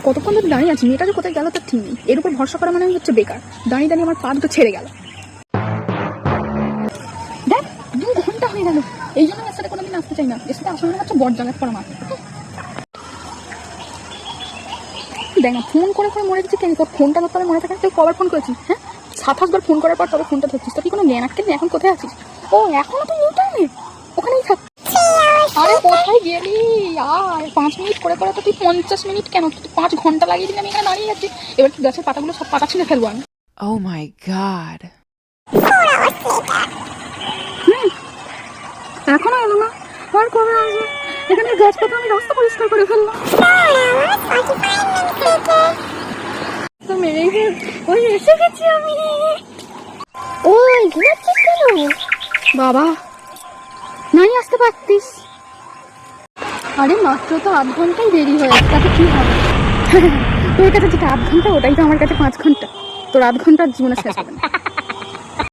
কতক্ষণ ধরে দাঁড়িয়ে আছি, মেয়েটা যে কোথায় গেল তার ঠিক নেই। এর উপর ভরসা করা মানে হচ্ছে বেকার। দাঁড়িয়ে দাঁড়িয়ে আমার পা দুটো ছেড়ে গেল। দেখ 2 ঘন্টা হয়ে গেল, এই জন্য এর সাথে কোনোদিন আসতে চাই না। এর সাথে আসলে হচ্ছে বট জাগাত পড়া মাত্র। দেখ না, ফোন করে করে মরে গেছে কেন? তোর ফোনটা ধরতে হবে মনে থাকে। তুই কবার ফোন করেছিস? হ্যাঁ, 7-8 বার ফোন করার পর তবে ফোনটা ধরছিস। তোর কি কোনো জ্ঞান আটকে নেই? এখন কোথায় আছিস? ও এখনো তুই নিউ টাউনে, ওখানেই থাক। আরে কোথায় গেলি? আর 5 মিনিট করে করে তো তুই 50 মিনিট কেন, তুই 5 ঘন্টা লাগিয়ে দিলি। আমি এখানে দাঁড়িয়ে আছি। এবার কি গাছের পাতাগুলো সব পাতা ছিঁড়ে ফেলবো আমি? Oh my god. এখনো এলো না, আর কবে আসবে? এখানে গাছপাতা আমি রাস্তা পরিষ্কার করে ফেললাম। তো মেরেই ফেল। ওই এসে গেছি আমি। ওই ঘুমাচ্ছিস কেন? বাবা নাই আসতে পারতিস। আরে মাত্র তো 8 ঘন্টাই দেরি হয়েছে, তাতে কি হবে? তোর কাছে যেটা 8 ঘন্টা ওটাই তো আমার কাছে 5 ঘন্টা। তোর 8 ঘন্টার জীবনে শেষ হবে না।